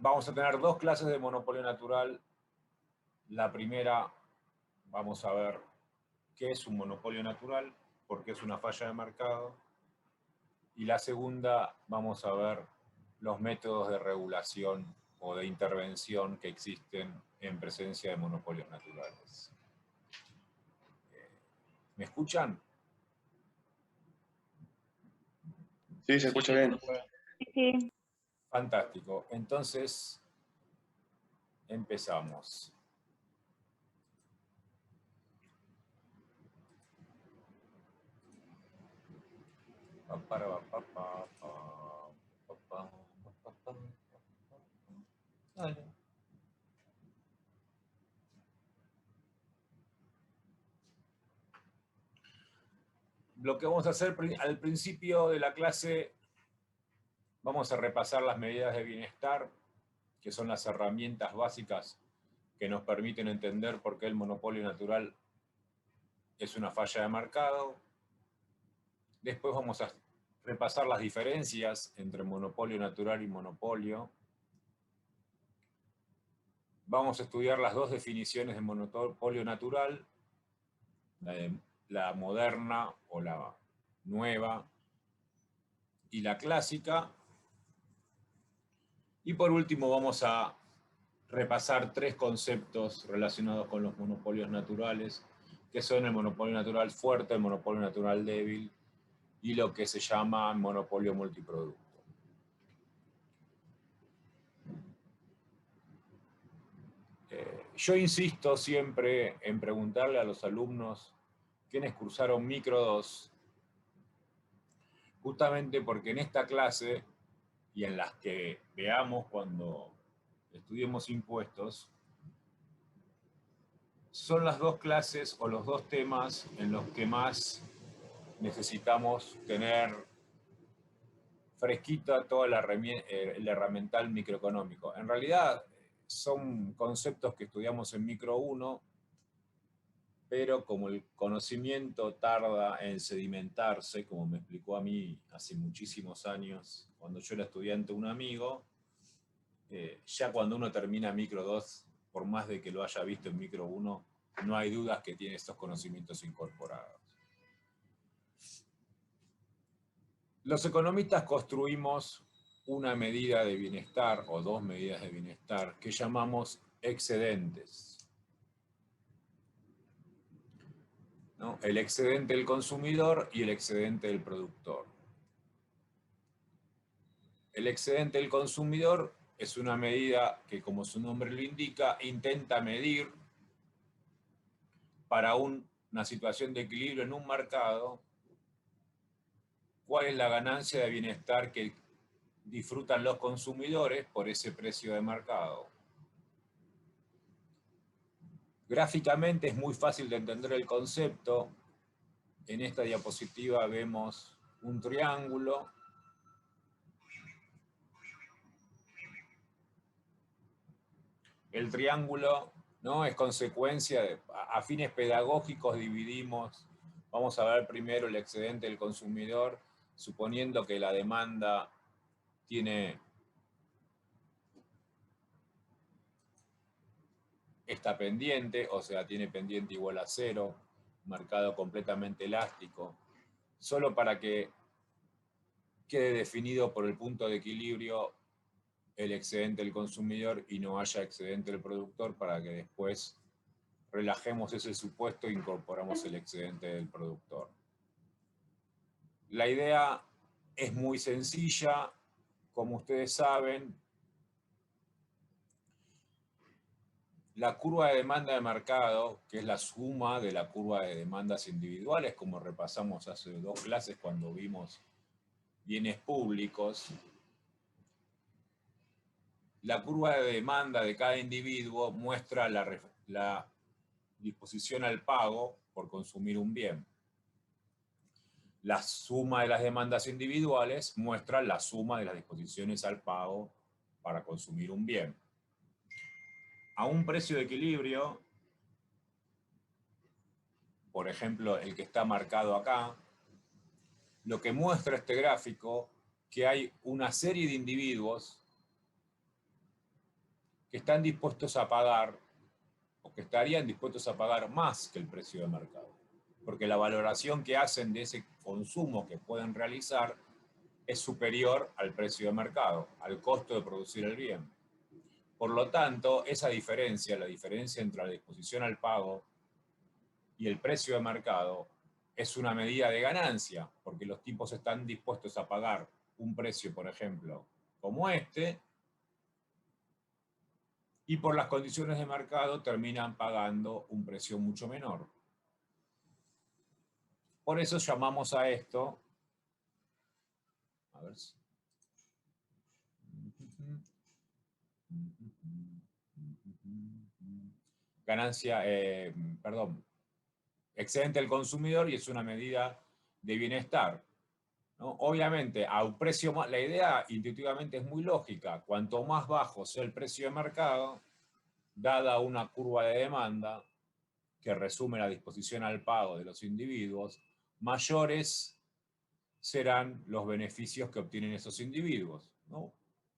Vamos a tener dos clases de monopolio natural. La primera, vamos a ver qué es un monopolio natural, por qué es una falla de mercado. Y la segunda, vamos a ver los métodos de regulación o de intervención que existen en presencia de monopolios naturales. ¿Me escuchan? Sí, se escucha bien. Sí. Fantástico. Entonces, empezamos. Dale. Lo que vamos a hacer al principio de la clase, vamos a repasar las medidas de bienestar, que son las herramientas básicas que nos permiten entender por qué el monopolio natural es una falla de mercado. Después vamos a repasar las diferencias entre monopolio natural y monopolio. Vamos a estudiar las dos definiciones de monopolio natural, la moderna o la nueva y la clásica. Y por último vamos a repasar tres conceptos relacionados con los monopolios naturales, que son el monopolio natural fuerte, el monopolio natural débil y lo que se llama monopolio multiproducto. Yo insisto siempre en preguntarle a los alumnos quiénes cursaron Micro 2, justamente porque en esta clase y en las que veamos cuando estudiemos impuestos, son las dos clases o los dos temas en los que más necesitamos tener fresquita toda el herramental microeconómico. En realidad son conceptos que estudiamos en Micro 1, pero como el conocimiento tarda en sedimentarse, como me explicó a mí hace muchísimos años, cuando yo era estudiante un amigo, ya cuando uno termina Micro 2, por más de que lo haya visto en Micro 1, no hay dudas que tiene estos conocimientos incorporados. Los economistas construimos una medida de bienestar, o dos medidas de bienestar, que llamamos excedentes, ¿no? El excedente del consumidor y el excedente del productor. El excedente del consumidor es una medida que, como su nombre lo indica, intenta medir para una situación de equilibrio en un mercado cuál es la ganancia de bienestar que disfrutan los consumidores por ese precio de mercado. Gráficamente es muy fácil de entender el concepto. En esta diapositiva vemos un triángulo. El triángulo, ¿no?, es consecuencia de, a fines pedagógicos dividimos, vamos a ver primero el excedente del consumidor, suponiendo que la demanda está pendiente, o sea, tiene pendiente igual a 0, mercado completamente elástico, solo para que quede definido por el punto de equilibrio el excedente del consumidor y no haya excedente del productor, para que después relajemos ese supuesto e incorporamos el excedente del productor. La idea es muy sencilla, como ustedes saben. La curva de demanda de mercado, que es la suma de la curva de demandas individuales, como repasamos hace dos clases cuando vimos bienes públicos, la curva de demanda de cada individuo muestra la disposición al pago por consumir un bien. La suma de las demandas individuales muestra la suma de las disposiciones al pago para consumir un bien. A un precio de equilibrio, por ejemplo, el que está marcado acá, lo que muestra este gráfico, que hay una serie de individuos que están dispuestos a pagar, o que estarían dispuestos a pagar más que el precio de mercado, porque la valoración que hacen de ese consumo que pueden realizar es superior al precio de mercado, al costo de producir el bien. Por lo tanto, esa diferencia, la diferencia entre la disposición al pago y el precio de mercado, es una medida de ganancia, porque los tipos están dispuestos a pagar un precio, por ejemplo, como este, y por las condiciones de mercado terminan pagando un precio mucho menor. Por eso llamamos a esto, a ver si, ganancia, perdón, excedente del consumidor, y es una medida de bienestar, ¿no? Obviamente, a un precio más, la idea intuitivamente es muy lógica. Cuanto más bajo sea el precio de mercado, dada una curva de demanda que resume la disposición al pago de los individuos, mayores serán los beneficios que obtienen esos individuos, ¿no?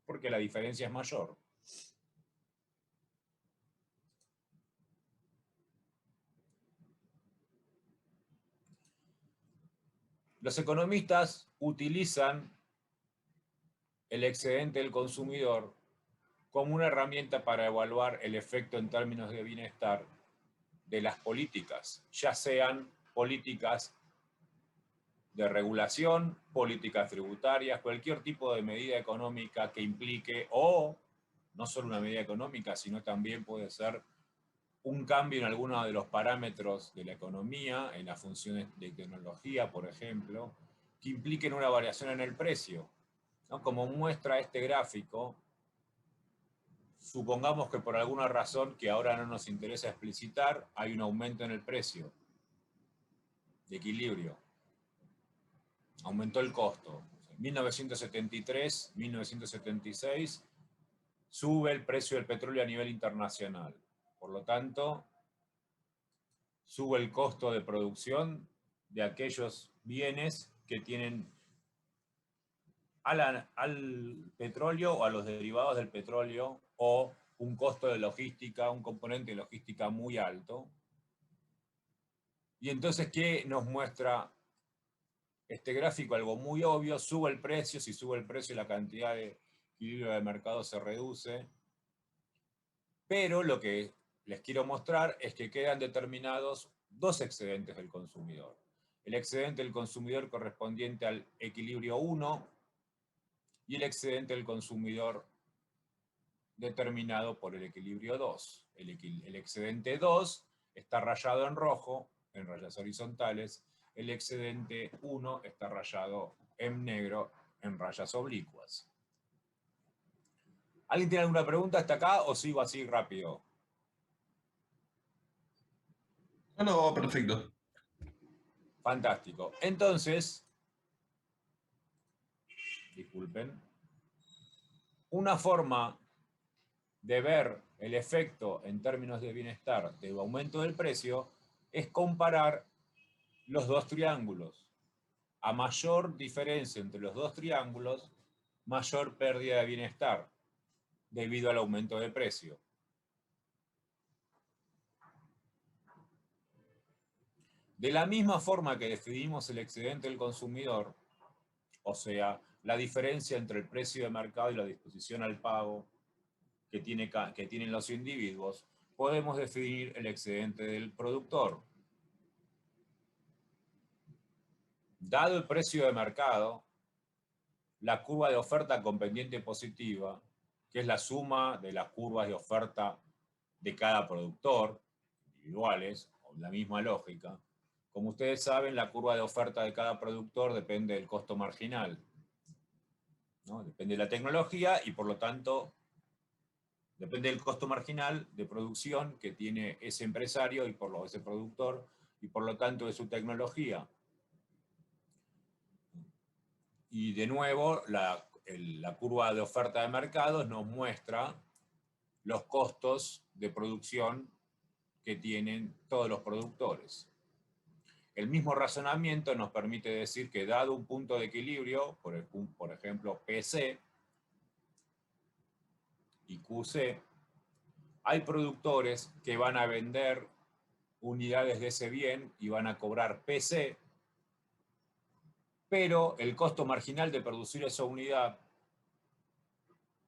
Porque la diferencia es mayor. Los economistas utilizan el excedente del consumidor como una herramienta para evaluar el efecto en términos de bienestar de las políticas, ya sean políticas de regulación, políticas tributarias, cualquier tipo de medida económica que implique, o no solo una medida económica, sino también puede ser un cambio en algunos de los parámetros de la economía, en las funciones de tecnología, por ejemplo, que impliquen una variación en el precio, ¿no? Como muestra este gráfico, supongamos que por alguna razón que ahora no nos interesa explicitar, hay un aumento en el precio de equilibrio. Aumentó el costo. En 1973, 1976, sube el precio del petróleo a nivel internacional. Por lo tanto, sube el costo de producción de aquellos bienes que tienen al petróleo o a los derivados del petróleo, o un costo de logística, un componente de logística muy alto. Y entonces, ¿qué nos muestra este gráfico? Algo muy obvio: sube el precio, si sube el precio la cantidad de equilibrio de mercado se reduce, pero lo que les quiero mostrar es que quedan determinados dos excedentes del consumidor. El excedente del consumidor correspondiente al equilibrio 1 y el excedente del consumidor determinado por el equilibrio 2. El excedente 2 está rayado en rojo, en rayas horizontales. El excedente 1 está rayado en negro, en rayas oblicuas. ¿Alguien tiene alguna pregunta hasta acá o sigo así rápido? No, perfecto. Fantástico. Entonces, disculpen, una forma de ver el efecto en términos de bienestar del aumento del precio es comparar los dos triángulos. A mayor diferencia entre los dos triángulos, mayor pérdida de bienestar debido al aumento de precio. De la misma forma que definimos el excedente del consumidor, o sea, la diferencia entre el precio de mercado y la disposición al pago que tienen los individuos, podemos definir el excedente del productor. Dado el precio de mercado, la curva de oferta con pendiente positiva, que es la suma de las curvas de oferta de cada productor, individuales, con la misma lógica. Como ustedes saben, la curva de oferta de cada productor depende del costo marginal, ¿no? Depende de la tecnología y por lo tanto depende del costo marginal de producción que tiene ese empresario y ese productor, y por lo tanto de su tecnología. Y de nuevo, la curva de oferta de mercados nos muestra los costos de producción que tienen todos los productores. El mismo razonamiento nos permite decir que, dado un punto de equilibrio, por ejemplo PC y QC, Hay productores que van a vender unidades de ese bien y van a cobrar PC, pero el costo marginal de producir esa unidad,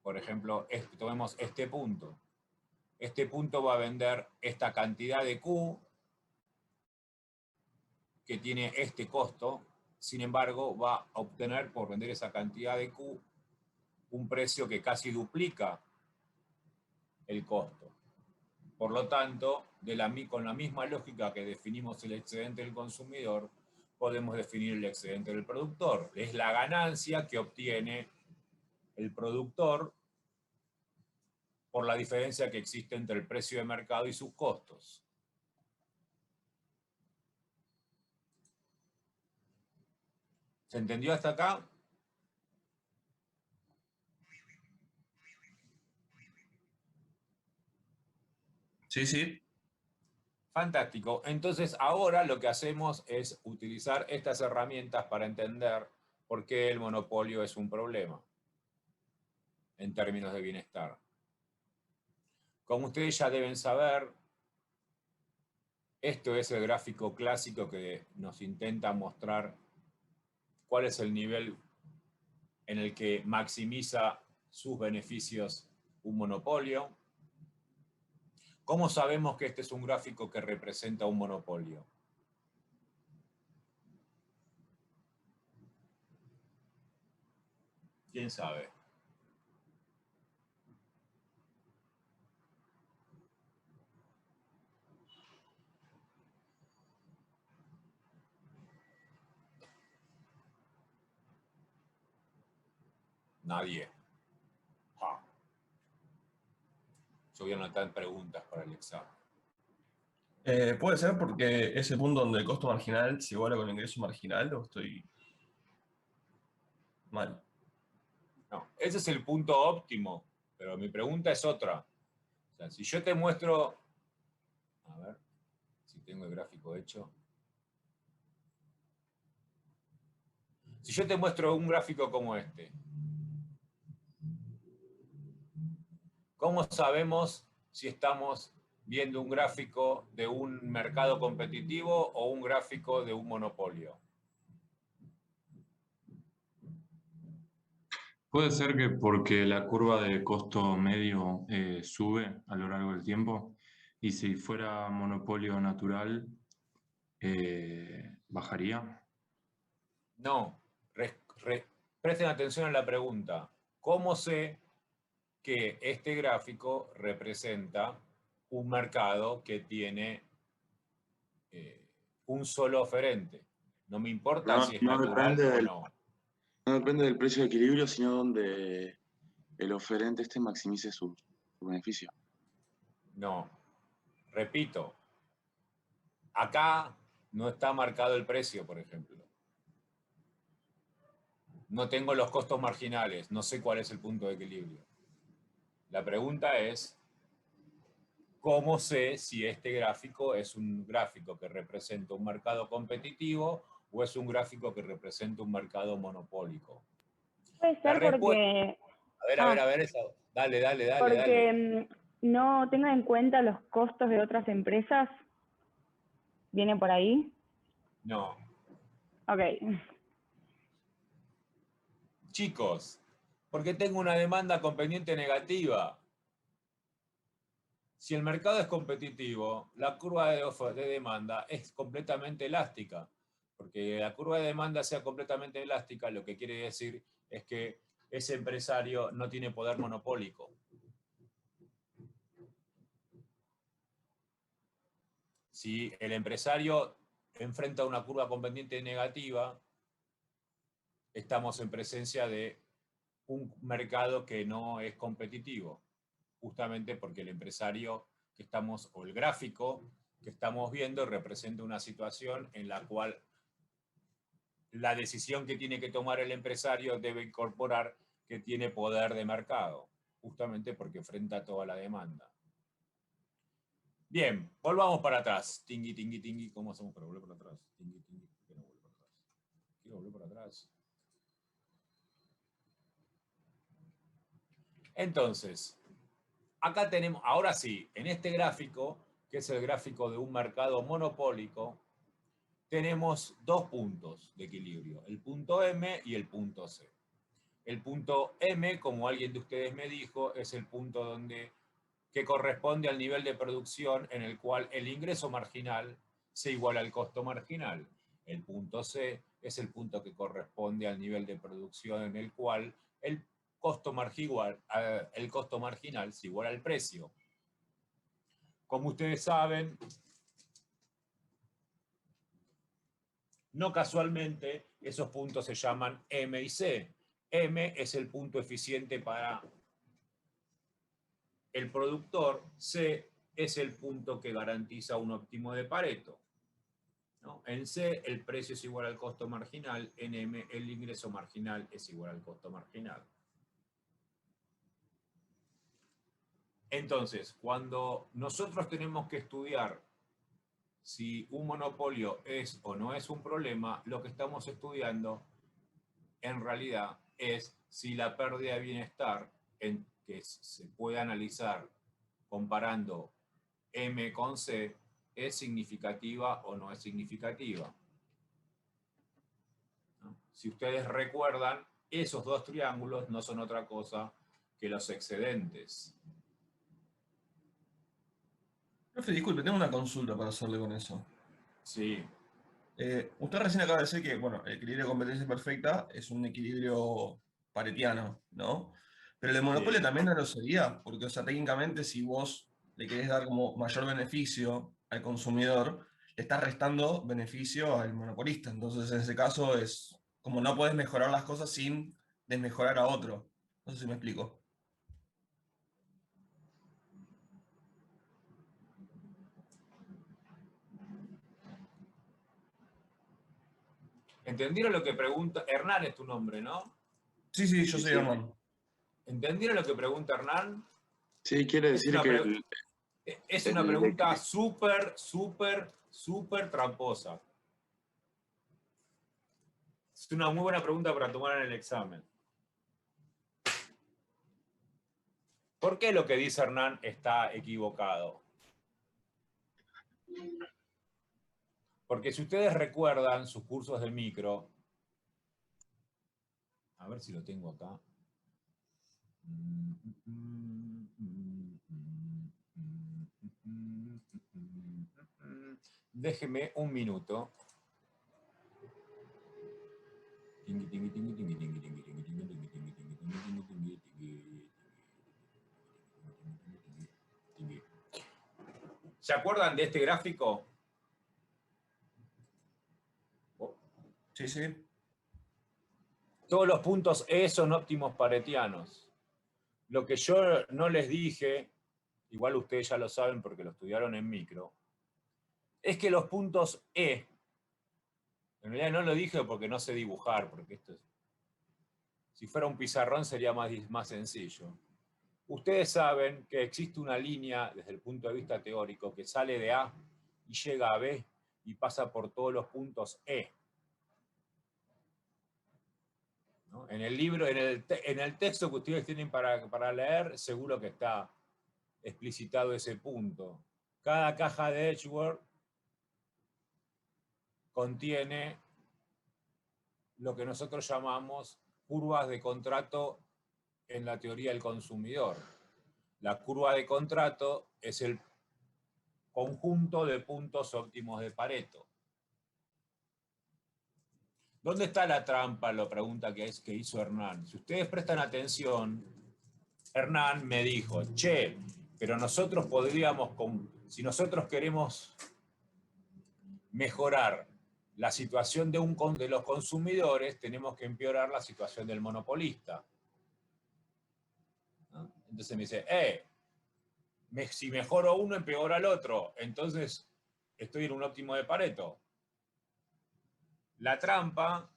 por ejemplo, tomemos este punto. Este punto va a vender esta cantidad de Q que tiene este costo, sin embargo, va a obtener por vender esa cantidad de Q un precio que casi duplica el costo. Por lo tanto, con la misma lógica que definimos el excedente del consumidor, podemos definir el excedente del productor. Es la ganancia que obtiene el productor por la diferencia que existe entre el precio de mercado y sus costos. ¿Se entendió hasta acá? Sí, sí. Fantástico. Entonces ahora lo que hacemos es utilizar estas herramientas para entender por qué el monopolio es un problema en términos de bienestar. Como ustedes ya deben saber, esto es el gráfico clásico que nos intenta mostrar cuál es el nivel en el que maximiza sus beneficios un monopolio. ¿Cómo sabemos que este es un gráfico que representa un monopolio? ¿Quién sabe? Nadie. Ja. Yo voy a anotar preguntas para el examen. ¿Puede ser porque ese punto donde el costo marginal se iguala con el ingreso marginal o estoy mal? No, ese es el punto óptimo, pero mi pregunta es otra. O sea, si yo te muestro, a ver si tengo el gráfico hecho. Si yo te muestro un gráfico como este, ¿cómo sabemos si estamos viendo un gráfico de un mercado competitivo o un gráfico de un monopolio? Puede ser que porque la curva de costo medio sube a lo largo del tiempo y si fuera monopolio natural, bajaría. No, presten atención a la pregunta. ¿Cómo sé que este gráfico representa un mercado que tiene un solo oferente? No me importa si es No natural depende o no. no depende del precio de equilibrio, sino donde el oferente maximice su beneficio. No. Repito, acá no está marcado el precio, por ejemplo. No tengo los costos marginales, no sé cuál es el punto de equilibrio. La pregunta es, ¿cómo sé si este gráfico es un gráfico que representa un mercado competitivo o es un gráfico que representa un mercado monopólico? Puede La ser respuesta... porque, A ver, eso. Dale, dale. porque no tenga en cuenta los costos de otras empresas. ¿Viene por ahí? No. Ok. Chicos, porque tengo una demanda con pendiente negativa. Si el mercado es competitivo, la curva de demanda es completamente elástica. Porque la curva de demanda sea completamente elástica, lo que quiere decir es que ese empresario no tiene poder monopólico. Si el empresario enfrenta una curva con pendiente negativa, estamos en presencia de un mercado que no es competitivo, justamente porque el empresario que estamos, o el gráfico que estamos viendo, representa una situación en la cual la decisión que tiene que tomar el empresario debe incorporar que tiene poder de mercado, justamente porque enfrenta toda la demanda. Bien, volvamos para atrás. Tingui, tingui, tingui. ¿Cómo hacemos para volver para atrás? Tingui, tingui. ¿Por qué no vuelvo para atrás? Quiero volver para atrás. Entonces, acá tenemos, ahora sí, en este gráfico, que es el gráfico de un mercado monopólico, tenemos dos puntos de equilibrio, el punto M y el punto C. El punto M, como alguien de ustedes me dijo, es el punto que corresponde al nivel de producción en el cual el ingreso marginal se iguala al costo marginal. El punto C es el punto que corresponde al nivel de producción en el cual el costo marginal se iguala al precio. Como ustedes saben, no casualmente esos puntos se llaman M y C. M es el punto eficiente para el productor, C es el punto que garantiza un óptimo de Pareto, ¿no? En C el precio es igual al costo marginal, en M el ingreso marginal es igual al costo marginal. Entonces, cuando nosotros tenemos que estudiar si un monopolio es o no es un problema, lo que estamos estudiando en realidad es si la pérdida de bienestar, que se puede analizar comparando M con C, es significativa o no es significativa, ¿no? Si ustedes recuerdan, esos dos triángulos no son otra cosa que los excedentes. Profe, disculpe, tengo una consulta para hacerle con eso. Sí, Usted recién acaba de decir que, bueno, el equilibrio de competencia perfecta es un equilibrio paretiano, ¿no? Pero el de monopolio sí. también no lo sería, porque, o sea, técnicamente si vos le querés dar como mayor beneficio al consumidor, le estás restando beneficio al monopolista. Entonces, en ese caso es como no podés mejorar las cosas sin desmejorar a otro. No sé si me explico. ¿Entendieron lo que pregunta? Hernán es tu nombre, ¿no? Sí, sí, yo Sí, soy sí. Hernán. ¿Entendieron lo que pregunta Hernán? Sí, quiere Es decir una, que es una el pregunta súper tramposa. Es una muy buena pregunta para tomar en el examen. ¿Por qué lo que dice Hernán está equivocado? Porque si ustedes recuerdan sus cursos de micro, a ver si lo tengo acá. Déjeme un minuto. ¿Se acuerdan de este gráfico? Sí, sí. Todos los puntos E son óptimos paretianos. Lo que yo no les dije, igual ustedes ya lo saben porque lo estudiaron en micro, es que los puntos E, en realidad no lo dije porque no sé dibujar, porque esto es, si fuera un pizarrón sería más sencillo. Ustedes saben que existe una línea desde el punto de vista teórico que sale de A y llega a B y pasa por todos los puntos E, ¿no? En el libro, en el texto que ustedes tienen para leer, seguro que está explicitado ese punto. Cada caja de Edgeworth contiene lo que nosotros llamamos curvas de contrato en la teoría del consumidor. La curva de contrato es el conjunto de puntos óptimos de Pareto. ¿Dónde está la trampa? Lo pregunta que hizo Hernán. Si ustedes prestan atención, Hernán me dijo, che, pero nosotros podríamos, si nosotros queremos mejorar la situación de los consumidores, tenemos que empeorar la situación del monopolista, ¿no? Entonces me dice, si mejoro uno, empeora al otro. Entonces estoy en un óptimo de Pareto. La trampa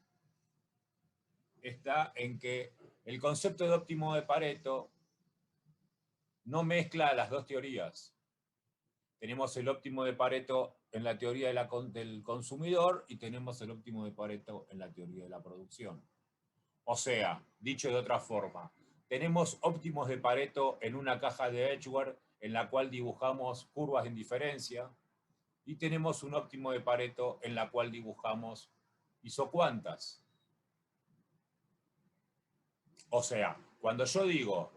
está en que el concepto de óptimo de Pareto no mezcla las dos teorías. Tenemos el óptimo de Pareto en la teoría del consumidor y tenemos el óptimo de Pareto en la teoría de la producción. O sea, dicho de otra forma, tenemos óptimos de Pareto en una caja de Edgeware en la cual dibujamos curvas de indiferencia, y tenemos un óptimo de Pareto en la cual dibujamos isocuantas. O sea, cuando yo digo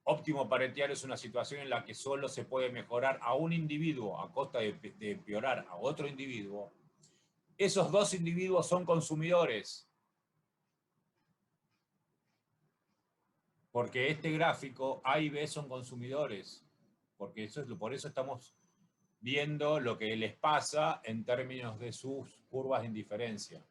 óptimo paretial es una situación en la que solo se puede mejorar a un individuo a costa de empeorar a otro individuo, esos dos individuos son consumidores. Porque este gráfico, A y B son consumidores. Porque por eso estamos viendo lo que les pasa en términos de sus curvas de indiferencia.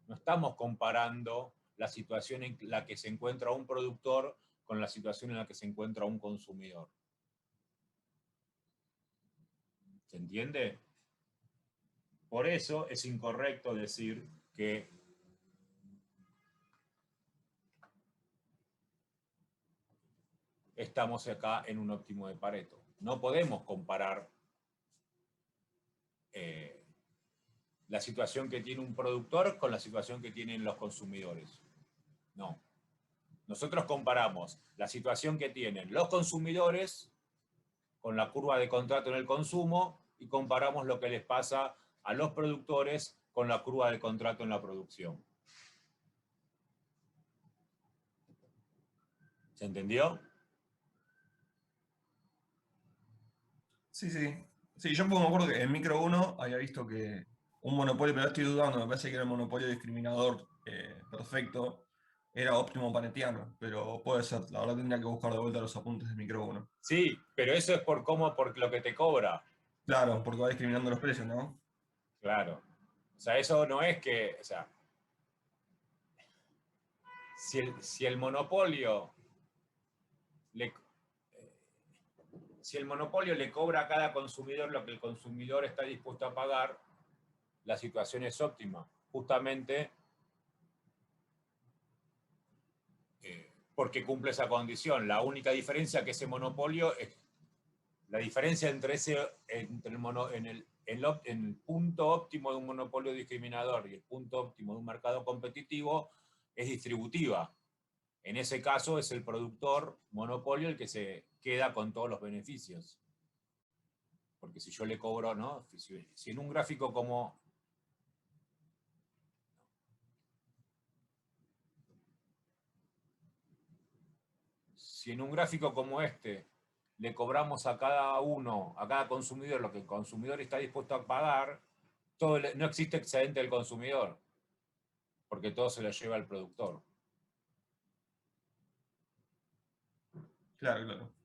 No estamos comparando la situación en la que se encuentra un productor con la situación en la que se encuentra un consumidor. ¿Se entiende? Por eso es incorrecto decir que estamos acá en un óptimo de Pareto. No podemos comparar la situación que tiene un productor con la situación que tienen los consumidores. No. Nosotros comparamos la situación que tienen los consumidores con la curva de contrato en el consumo y comparamos lo que les pasa a los productores con la curva de contrato en la producción. ¿Se entendió? Sí, sí. Sí, yo me acuerdo que en Micro 1 había visto que un monopolio, pero estoy dudando, me parece que era el monopolio discriminador perfecto, era óptimo panetiano, pero puede ser, la verdad tendría que buscar de vuelta los apuntes de Micro 1. Sí, pero eso es por lo que te cobra. Claro, porque va discriminando los precios, ¿no? Claro. O sea, eso no es que, o sea, si el monopolio le cobra a cada consumidor lo que el consumidor está dispuesto a pagar, la situación es óptima. Justamente porque cumple esa condición. La única diferencia que ese monopolio es la diferencia entre el punto óptimo de un monopolio discriminador y el punto óptimo de un mercado competitivo es distributiva. En ese caso es el productor monopolio el que se queda con todos los beneficios. Porque si yo le cobro, ¿no? Si en un gráfico como este, le cobramos a cada uno, a cada consumidor, lo que el consumidor está dispuesto a pagar, no existe excedente del consumidor, porque todo se lo lleva el productor. Claro, claro.